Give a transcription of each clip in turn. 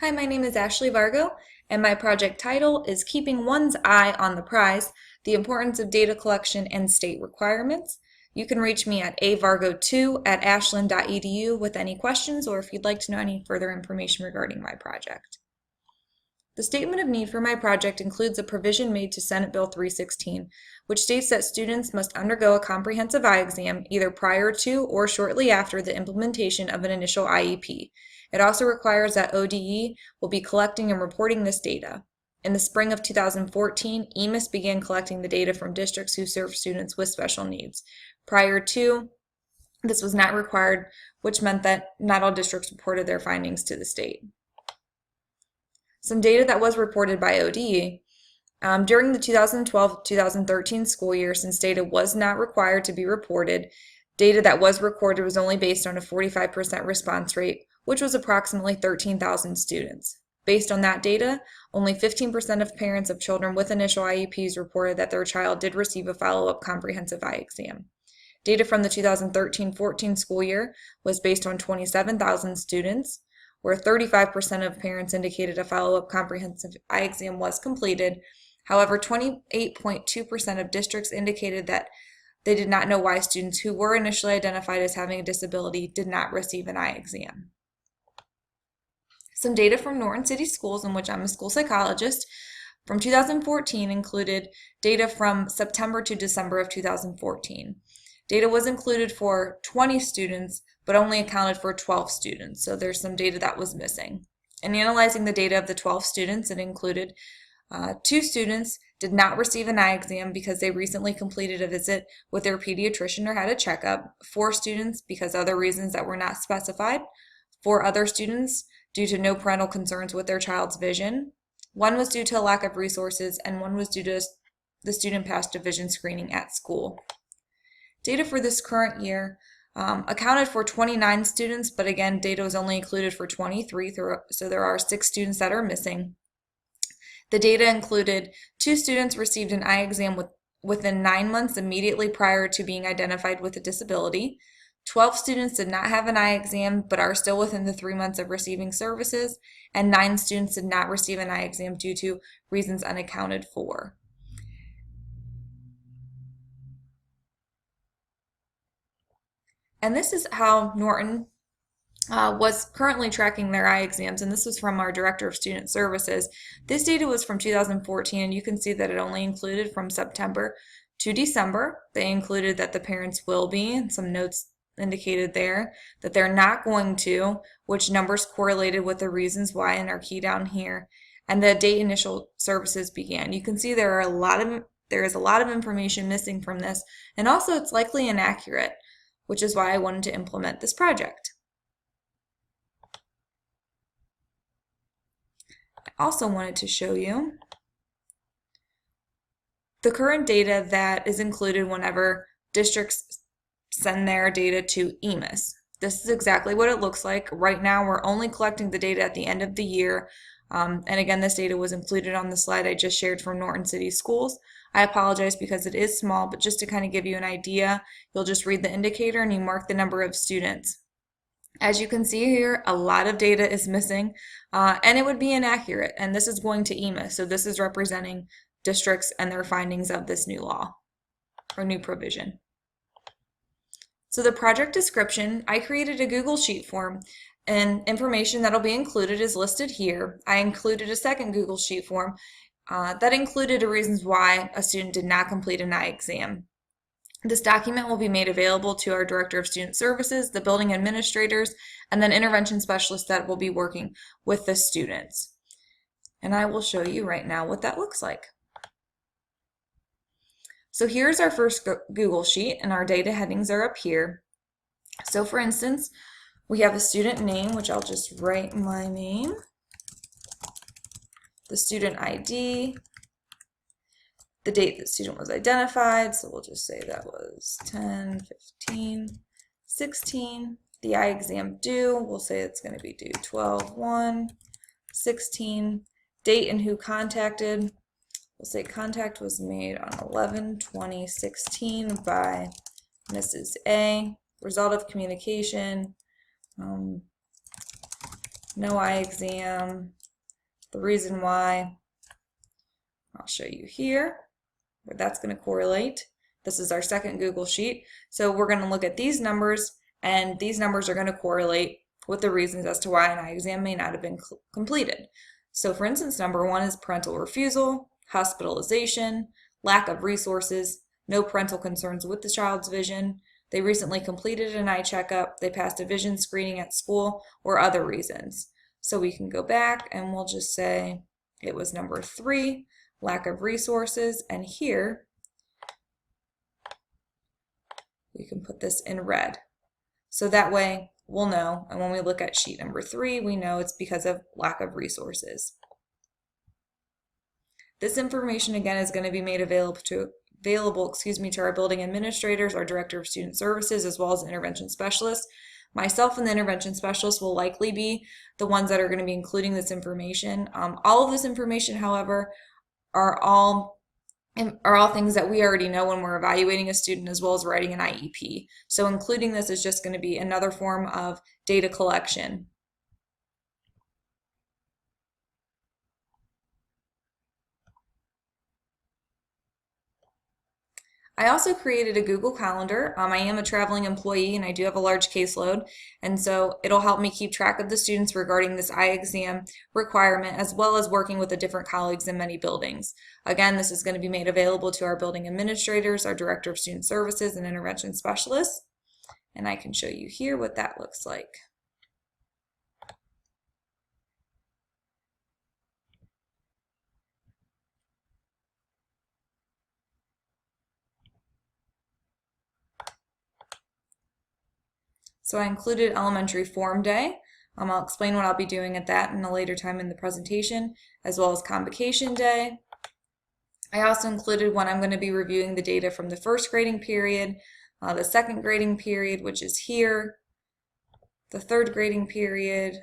Hi, my name is Ashley Vargo, and my project title is Keeping One's Eye on the Prize, the Importance of Data Collection and State Requirements. You can reach me at avargo2@ashland.edu with any questions or if you'd like to know any further information regarding my project. The statement of need for my project includes a provision made to Senate Bill 316, which states that students must undergo a comprehensive eye exam either prior to or shortly after the implementation of an initial IEP. It also requires that ODE will be collecting and reporting this data. In the spring of 2014, EMIS began collecting the data from districts who serve students with special needs. Prior to, this was not required, which meant that not all districts reported their findings to the state. Some data that was reported by ODE. During the 2012-2013 school year, since data was not required to be reported, data that was recorded was only based on a 45% response rate, which was approximately 13,000 students. Based on that data, only 15% of parents of children with initial IEPs reported that their child did receive a follow-up comprehensive eye exam. Data from the 2013-14 school year was based on 27,000 students, where 35% of parents indicated a follow-up comprehensive eye exam was completed. However, 28.2% of districts indicated that they did not know why students who were initially identified as having a disability did not receive an eye exam. Some data from Norton City Schools, in which I'm a school psychologist, from 2014 included data from September to December of 2014. Data was included for 20 students, but only accounted for 12 students, so there's some data that was missing. In analyzing the data of the 12 students, it included 2 students did not receive an eye exam because they recently completed a visit with their pediatrician or had a checkup. 4 students because other reasons that were not specified. 4 other students due to no parental concerns with their child's vision. 1 was due to a lack of resources, and 1 was due to the student passed a vision screening at school. Data for this current year accounted for 29 students, but again, data was only included for 23, so there are 6 students that are missing. The data included 2 students received an eye exam within 9 months immediately prior to being identified with a disability. 12 students did not have an eye exam but are still within the 3 months of receiving services, and 9 students did not receive an eye exam due to reasons unaccounted for. And this is how Norton was currently tracking their eye exams, and this was from our Director of Student Services. This data was from 2014, and you can see that it only included from September to December. They included that the parents will be, and some notes indicated there that they're not going to, which numbers correlated with the reasons why in our key down here, and the date initial services began. You can see there is a lot of information missing from this, and also it's likely inaccurate, which is why I wanted to implement this project. I also wanted to show you the current data that is included whenever districts send their data to EMIS. This is exactly what it looks like. Right now we're only collecting the data at the end of the year, and again this data was included on the slide I just shared from Norton City Schools. I apologize because it is small, but just to kind of give you an idea, you'll just read the indicator and you mark the number of students. As you can see here, a lot of data is missing, and it would be inaccurate, and this is going to EMIS, so this is representing districts and their findings of this new law or new provision. So the project description, I created a Google Sheet form, and information that'll be included is listed here. I included a second Google Sheet form that included the reasons why a student did not complete an eye exam. This document will be made available to our Director of Student Services, the building administrators, and then intervention specialists that will be working with the students. And I will show you right now what that looks like. So here's our first Google Sheet, and our data headings are up here. So for instance, we have a student name, which I'll just write my name, the student ID, the date the student was identified, so we'll just say that was 10/15/16. The eye exam due, we'll say it's going to be due 12/1/16. Date and who contacted, we'll say contact was made on 11/20/16 by Mrs. A. Result of communication, no eye exam. The reason why, I'll show you here where that's going to correlate. This is our second Google Sheet. So we're going to look at these numbers, and these numbers are going to correlate with the reasons as to why an eye exam may not have been completed. So for instance, number 1 is parental refusal, hospitalization, lack of resources, no parental concerns with the child's vision, they recently completed an eye checkup, they passed a vision screening at school, or other reasons. So we can go back and we'll just say it was number 3, lack of resources, and here we can put this in red. So that way we'll know, and when we look at sheet number 3, we know it's because of lack of resources. This information again is going to be made available to our building administrators, our director of student services, as well as intervention specialists. Myself and the intervention specialist will likely be the ones that are going to be including this information. All of this information, however, are all things that we already know when we're evaluating a student as well as writing an IEP. So including this is just going to be another form of data collection. I also created a Google Calendar. I am a traveling employee and I do have a large caseload, and so it'll help me keep track of the students regarding this eye exam requirement, as well as working with the different colleagues in many buildings. Again, this is going to be made available to our building administrators, our director of student services, and intervention specialists, and I can show you here what that looks like. So I included elementary form day. I'll explain what I'll be doing at that in a later time in the presentation, as well as convocation day. I also included when I'm going to be reviewing the data from the first grading period, the second grading period, which is here, the third grading period,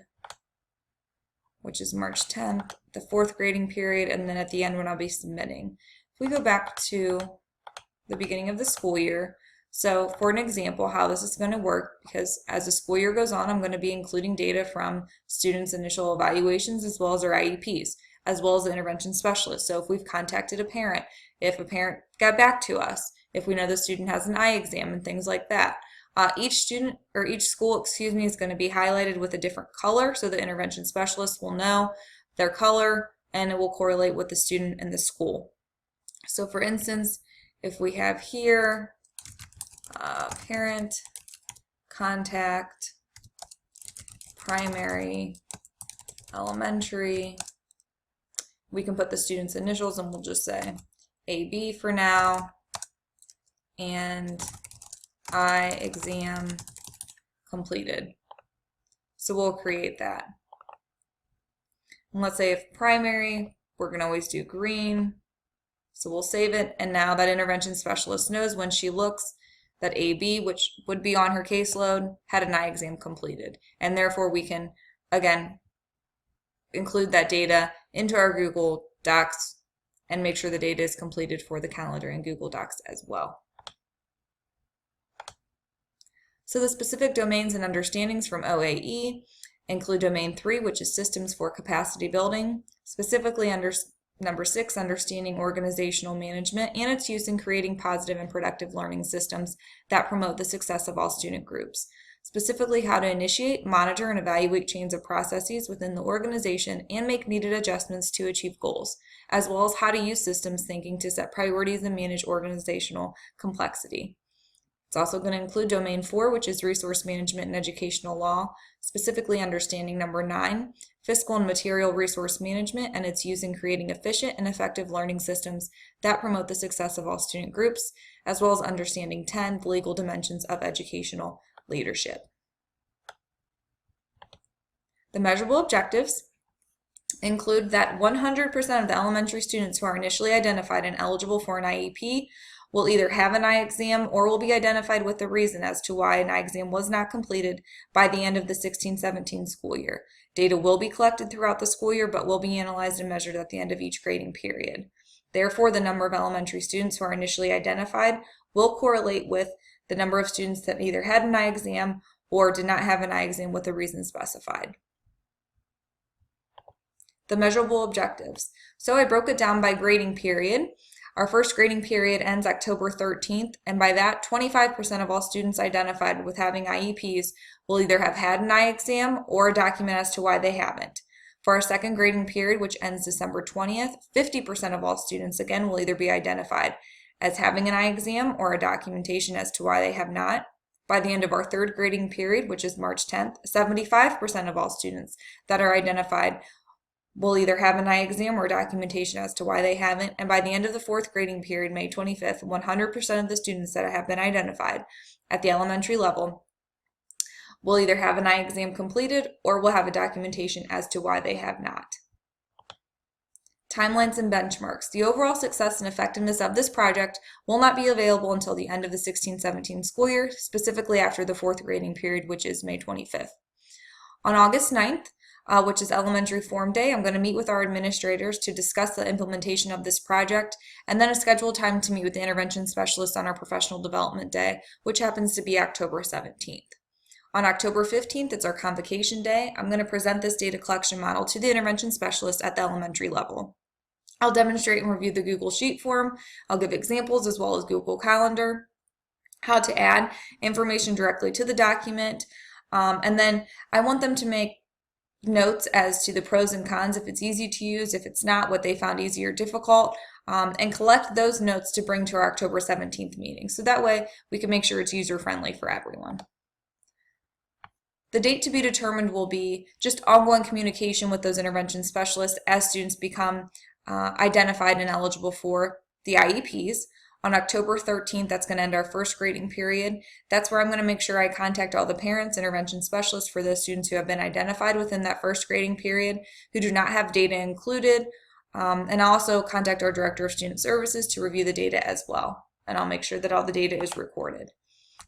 which is March 10th, the fourth grading period, and then at the end when I'll be submitting. If we go back to the beginning of the school year, so for an example, how this is going to work, because as the school year goes on, I'm going to be including data from students' initial evaluations as well as their IEPs, as well as the intervention specialist. So if we've contacted a parent, if a parent got back to us, if we know the student has an eye exam and things like that. Each student or each school, is going to be highlighted with a different color, so the intervention specialist will know their color and it will correlate with the student and the school. So for instance, if we have here parent, contact, primary, elementary, we can put the student's initials and we'll just say AB for now, and eye exam completed. So we'll create that. And let's say if primary, we're going to always do green. So we'll save it, and now that intervention specialist knows when she looks that AB, which would be on her caseload, had an eye exam completed. And therefore we can, again, include that data into our Google Docs and make sure the data is completed for the calendar in Google Docs as well. So the specific domains and understandings from OAE include domain 3, which is systems for capacity building, specifically under number 6, understanding organizational management and its use in creating positive and productive learning systems that promote the success of all student groups. Specifically, how to initiate, monitor, and evaluate chains of processes within the organization and make needed adjustments to achieve goals, as well as how to use systems thinking to set priorities and manage organizational complexity. It's also going to include domain 4, which is resource management and educational law, specifically understanding number 9, fiscal and material resource management and its use in creating efficient and effective learning systems that promote the success of all student groups, as well as understanding 10, the legal dimensions of educational leadership. The measurable objectives include that 100% of the elementary students who are initially identified and eligible for an IEP will either have an eye exam or will be identified with the reason as to why an eye exam was not completed by the end of the 16-17 school year. Data will be collected throughout the school year, but will be analyzed and measured at the end of each grading period. Therefore, the number of elementary students who are initially identified will correlate with the number of students that either had an eye exam or did not have an eye exam with the reason specified. The measurable objectives. So I broke it down by grading period. Our first grading period ends October 13th, and by that, 25% of all students identified with having IEPs will either have had an eye exam or a document as to why they haven't. For our second grading period, which ends December 20th, 50% of all students, again, will either be identified as having an eye exam or a documentation as to why they have not. By the end of our third grading period, which is March 10th, 75% of all students that are identified will either have an eye exam or documentation as to why they haven't. And by the end of the fourth grading period, May 25th, 100% of the students that have been identified at the elementary level will either have an eye exam completed or will have a documentation as to why they have not. Timelines and benchmarks. The overall success and effectiveness of this project will not be available until the end of the 16-17 school year, specifically after the fourth grading period, which is May 25th. On August 9th, which is Elementary Form Day, I'm going to meet with our administrators to discuss the implementation of this project, and then a scheduled time to meet with the intervention specialist on our Professional Development Day, which happens to be October 17th. On October 15th, it's our Convocation Day. I'm going to present this data collection model to the intervention specialist at the elementary level. I'll demonstrate and review the Google Sheet form. I'll give examples as well as Google Calendar, how to add information directly to the document, and then I want them to make notes as to the pros and cons, if it's easy to use, if it's not, what they found easy or difficult, and collect those notes to bring to our October 17th meeting. So that way we can make sure it's user-friendly for everyone. The date to be determined will be just ongoing communication with those intervention specialists as students become identified and eligible for the IEPs. On October 13th, that's going to end our first grading period. That's where I'm going to make sure I contact all the parents, intervention specialists for those students who have been identified within that first grading period who do not have data included, and I'll also contact our Director of Student Services to review the data as well, and I'll make sure that all the data is recorded.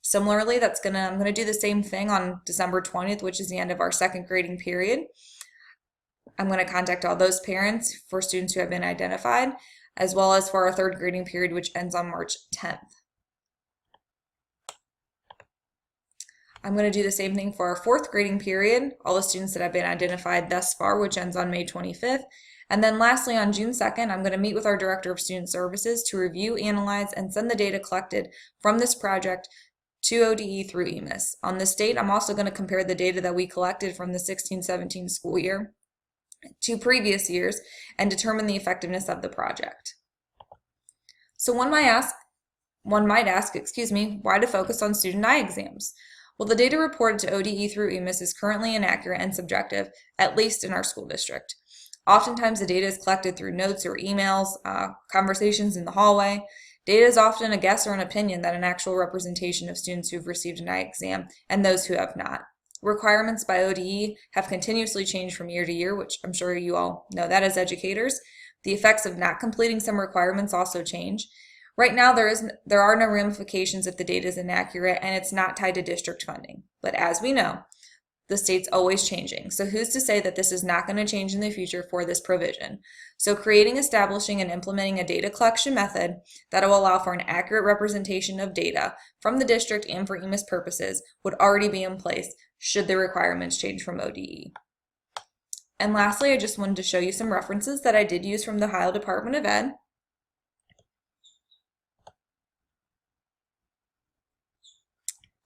Similarly, I'm going to do the same thing on December 20th, which is the end of our second grading period. I'm going to contact all those parents for students who have been identified, as well as for our third grading period, which ends on March 10th. I'm going to do the same thing for our fourth grading period, all the students that have been identified thus far, which ends on May 25th. And then lastly, on June 2nd, I'm going to meet with our Director of Student Services to review, analyze, and send the data collected from this project to ODE through EMIS. On this date, I'm also going to compare the data that we collected from the 16-17 school year to previous years and determine the effectiveness of the project. So one might ask, why to focus on student eye exams? Well, the data reported to ODE through EMIS is currently inaccurate and subjective, at least in our school district. Oftentimes, the data is collected through notes or emails, conversations in the hallway. Data is often a guess or an opinion than an actual representation of students who have received an eye exam and those who have not. Requirements by ODE have continuously changed from year to year, which I'm sure you all know that as educators. The effects of not completing some requirements also change. Right now, there are no ramifications if the data is inaccurate and it's not tied to district funding. But as we know, the state's always changing. So who's to say that this is not going to change in the future for this provision? So creating, establishing, and implementing a data collection method that will allow for an accurate representation of data from the district and for EMIS purposes would already be in place should the requirements change from ODE. And lastly, I just wanted to show you some references that I did use from the Ohio Department of Ed.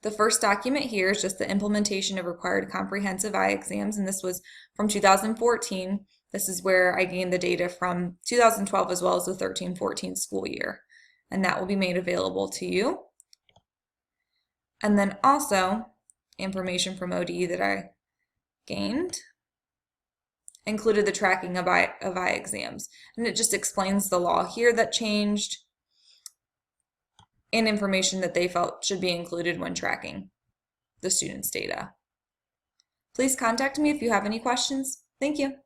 The first document here is just the implementation of required comprehensive eye exams, and this was from 2014. This is where I gained the data from 2012 as well as the 13-14 school year, and that will be made available to you. And then also information from ODE that I gained included the tracking of eye exams, and it just explains the law here that changed and information that they felt should be included when tracking the students' data. Please contact me if you have any questions. Thank you.